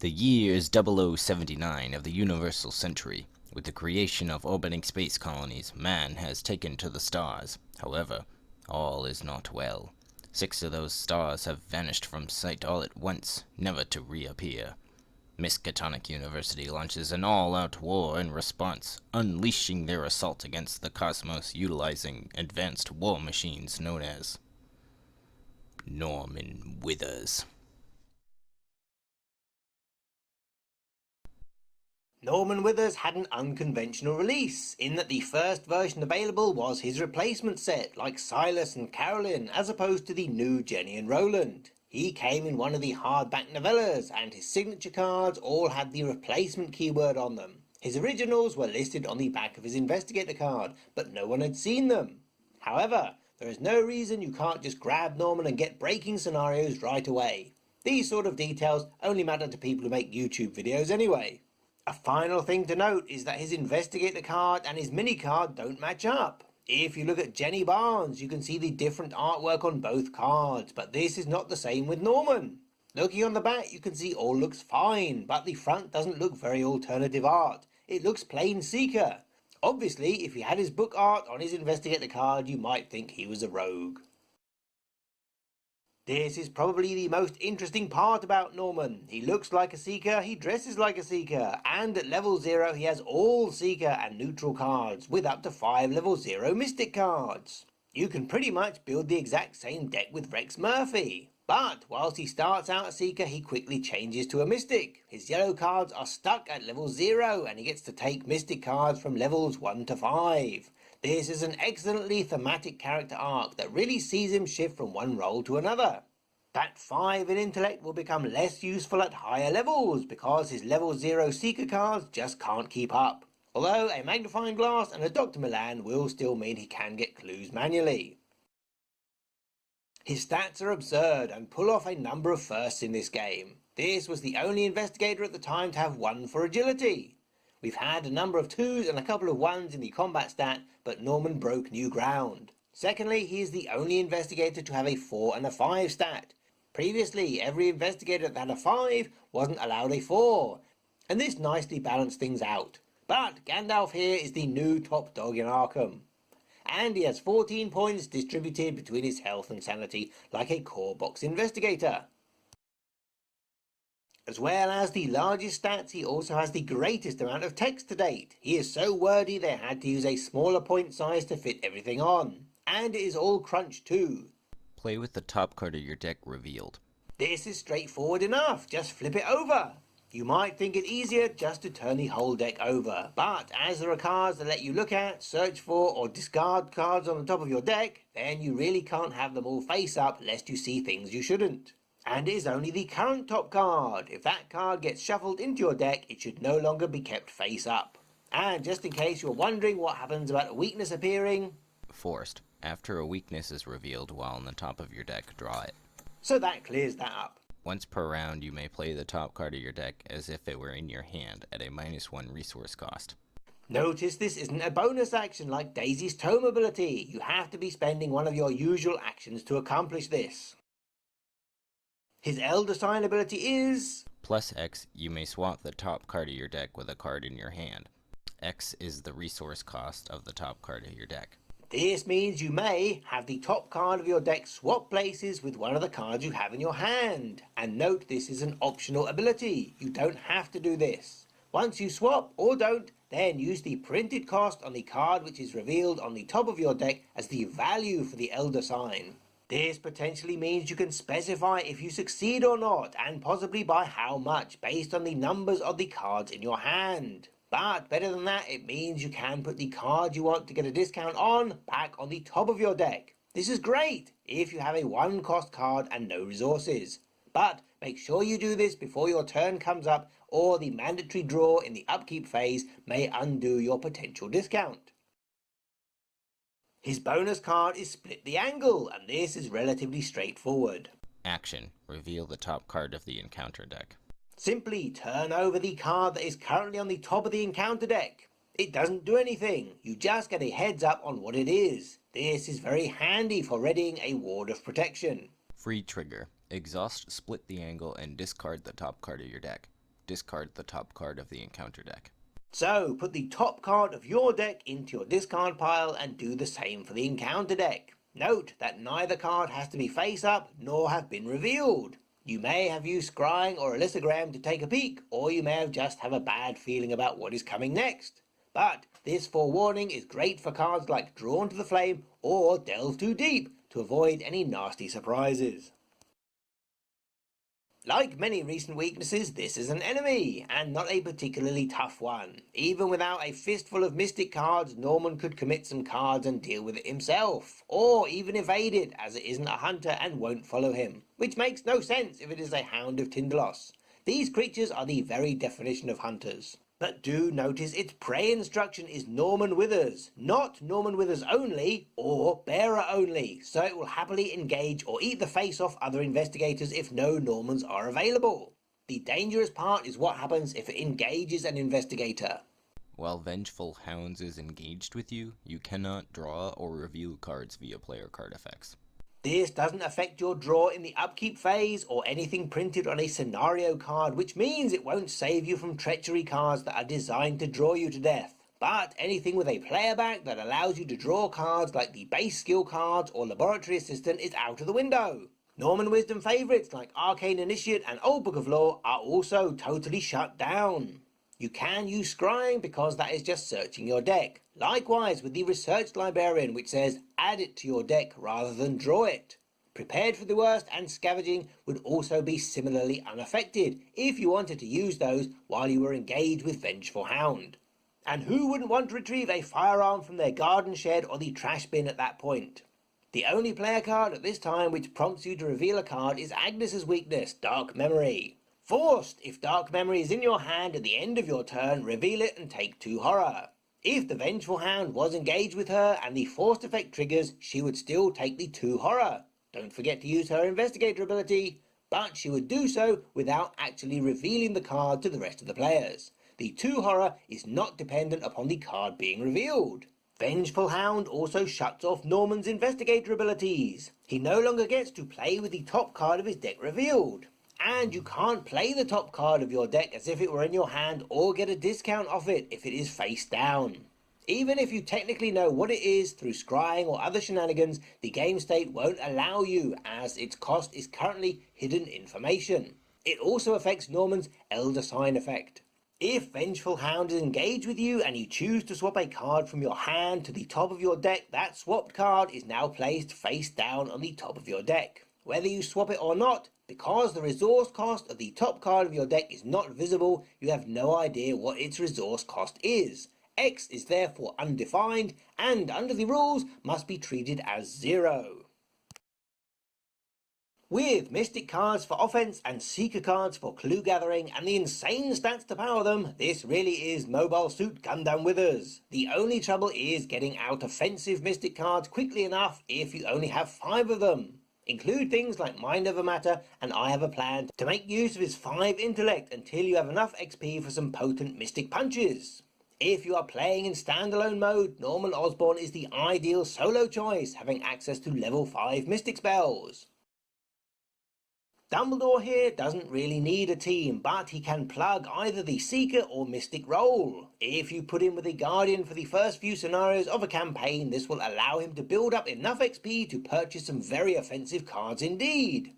The year is 0079 of the Universal Century. With the creation of orbiting space colonies, man has taken to the stars. However, all is not well. 6 of those stars have vanished from sight all at once, never to reappear. Miskatonic University launches an all-out war in response, unleashing their assault against the cosmos utilizing advanced war machines known as Norman Withers. Norman Withers had an unconventional release, in that the first version available was his replacement set, like Silas and Carolyn, as opposed to the new Jenny and Roland. He came in one of the hardback novellas, and his signature cards all had the replacement keyword on them. His originals were listed on the back of his investigator card, but no one had seen them. However, there is no reason you can't just grab Norman and get breaking scenarios right away. These sort of details only matter to people who make YouTube videos anyway. A final thing to note is that his investigator card and his mini card don't match up. If you look at Jenny Barnes, you can see the different artwork on both cards, but this is not the same with Norman. Looking on the back, you can see all looks fine, but the front doesn't look very alternative art. It looks plain Seeker. Obviously, if he had his book art on his investigator card, you might think he was a rogue. This is probably the most interesting part about Norman. He looks like a Seeker, he dresses like a Seeker, and at level 0 he has all Seeker and neutral cards, with up to 5 level 0 Mystic cards. You can pretty much build the exact same deck with Rex Murphy. But whilst he starts out a Seeker, he quickly changes to a Mystic. His yellow cards are stuck at level 0, and he gets to take Mystic cards from levels 1 to 5. This is an excellently thematic character arc that really sees him shift from one role to another. That 5 in intellect will become less useful at higher levels because his level 0 Seeker cards just can't keep up. Although a magnifying glass and a Dr. Milan will still mean he can get clues manually. His stats are absurd and pull off a number of firsts in this game. This was the only investigator at the time to have 1 for agility. We've had a number of 2s and a couple of 1s in the combat stat, but Norman broke new ground. Secondly, he is the only investigator to have a 4 and a 5 stat. Previously, every investigator that had a 5 wasn't allowed a 4, and this nicely balanced things out. But Gandalf here is the new top dog in Arkham. And he has 14 points distributed between his health and sanity, like a core box investigator. As well as the largest stats, he also has the greatest amount of text to date. He is so wordy they had to use a smaller point size to fit everything on. And it is all crunched too. Play with the top card of your deck revealed. This is straightforward enough, just flip it over. You might think it easier just to turn the whole deck over, but as there are cards that let you look at, search for or discard cards on the top of your deck, then you really can't have them all face up lest you see things you shouldn't. And it is only the current top card. If that card gets shuffled into your deck, it should no longer be kept face up. And just in case you're wondering what happens about a weakness appearing... Forced. After a weakness is revealed while on the top of your deck, draw it. So that clears that up. Once per round, you may play the top card of your deck as if it were in your hand at a -1 resource cost. Notice this isn't a bonus action like Daisy's tome ability. You have to be spending one of your usual actions to accomplish this. His Elder Sign ability is... Plus X, you may swap the top card of your deck with a card in your hand. X is the resource cost of the top card of your deck. This means you may have the top card of your deck swap places with one of the cards you have in your hand. And note this is an optional ability. You don't have to do this. Once you swap or don't, then use the printed cost on the card which is revealed on the top of your deck as the value for the Elder Sign. This potentially means you can specify if you succeed or not, and possibly by how much, based on the numbers of the cards in your hand. But better than that, it means you can put the card you want to get a discount on back on the top of your deck. This is great if you have a 1-cost card and no resources. But make sure you do this before your turn comes up, or the mandatory draw in the upkeep phase may undo your potential discount. His bonus card is Split the Angle, and this is relatively straightforward. Action. Reveal the top card of the encounter deck. Simply turn over the card that is currently on the top of the encounter deck. It doesn't do anything, you just get a heads up on what it is. This is very handy for readying a ward of protection. Free trigger. Exhaust Split the Angle and discard the top card of your deck. Discard the top card of the encounter deck. So, put the top card of your deck into your discard pile and do the same for the encounter deck. Note that neither card has to be face up nor have been revealed. You may have used scrying or a lissogram to take a peek, or you may have just have a bad feeling about what is coming next. But this forewarning is great for cards like Drawn to the Flame or Delve Too Deep to avoid any nasty surprises. Like many recent weaknesses, this is an enemy, and not a particularly tough one. Even without a fistful of mystic cards, Norman could commit some cards and deal with it himself, or even evade it, as it isn't a hunter and won't follow him, which makes no sense if it is a Hound of Tindalos. These creatures are the very definition of hunters. But do notice its prey instruction is Norman Withers, not Norman Withers only or bearer only, so it will happily engage or eat the face off other investigators if no Normans are available. The dangerous part is what happens if it engages an investigator. While Vengeful Hounds is engaged with you, you cannot draw or reveal cards via player card effects. This doesn't affect your draw in the upkeep phase or anything printed on a scenario card, which means it won't save you from treachery cards that are designed to draw you to death. But anything with a player back that allows you to draw cards like the base skill cards or Laboratory Assistant is out of the window. Norman Wisdom favourites like Arcane Initiate and Old Book of Lore are also totally shut down. You can use scrying because that is just searching your deck. Likewise with the Research Librarian, which says add it to your deck rather than draw it. Prepared for the Worst and Scavenging would also be similarly unaffected if you wanted to use those while you were engaged with Vengeful Hound. And who wouldn't want to retrieve a firearm from their garden shed or the trash bin at that point? The only player card at this time which prompts you to reveal a card is Agnes's weakness, Dark Memory. Forced, if Dark Memory is in your hand at the end of your turn, reveal it and take 2 horror. If the Vengeful Hound was engaged with her and the forced effect triggers, she would still take the 2 horror. Don't forget to use her investigator ability, but she would do so without actually revealing the card to the rest of the players. The 2 horror is not dependent upon the card being revealed. Vengeful Hound also shuts off Norman's investigator abilities. He no longer gets to play with the top card of his deck revealed. And you can't play the top card of your deck as if it were in your hand or get a discount off it if it is face down. Even if you technically know what it is through scrying or other shenanigans, the game state won't allow you as its cost is currently hidden information. It also affects Norman's Elder Sign effect. If Vengeful Hound is engaged with you and you choose to swap a card from your hand to the top of your deck, that swapped card is now placed face down on the top of your deck. Whether you swap it or not, because the resource cost of the top card of your deck is not visible, you have no idea what its resource cost is. X is therefore undefined, and under the rules must be treated as 0. With Mystic cards for offense and Seeker cards for clue gathering and the insane stats to power them, this really is Mobile Suit Gundam Withers. The only trouble is getting out offensive Mystic cards quickly enough if you only have 5 of them. Include things like Mind Over Matter, and I have a plan to make use of his 5 intellect until you have enough XP for some potent Mystic punches. If you are playing in standalone mode, Norman Osborn is the ideal solo choice, having access to level 5 Mystic spells. Dumbledore here doesn't really need a team, but he can plug either the Seeker or Mystic role. If you put him with a Guardian for the first few scenarios of a campaign, this will allow him to build up enough XP to purchase some very offensive cards indeed.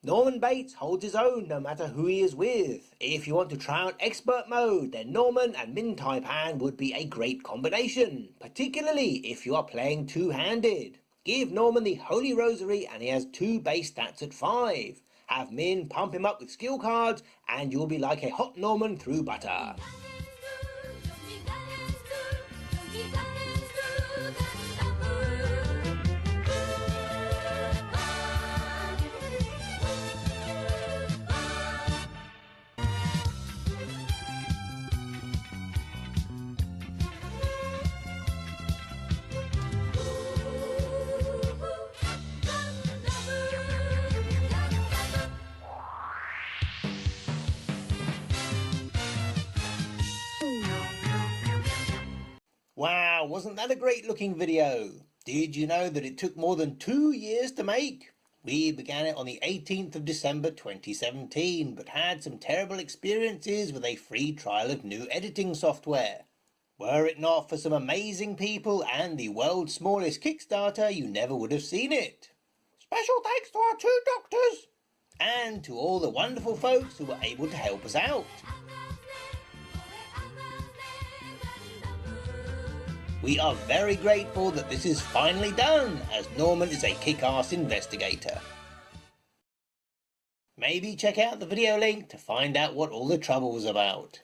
Norman Bates holds his own no matter who he is with. If you want to try out Expert mode, then Norman and Min Taipan would be a great combination, particularly if you are playing two-handed. Give Norman the Holy Rosary and he has 2 base stats at 5. Have Min pump him up with skill cards and you'll be like a hot Norman through butter. Wow, wasn't that a great looking video? Did you know that it took more than 2 years to make? We began it on the 18th of December 2017, but had some terrible experiences with a free trial of new editing software. Were it not for some amazing people and the world's smallest Kickstarter, you never would have seen it. Special thanks to our 2 doctors, and to all the wonderful folks who were able to help us out. We are very grateful that this is finally done, as Norman is a kick-ass investigator. Maybe check out the video link to find out what all the trouble was about.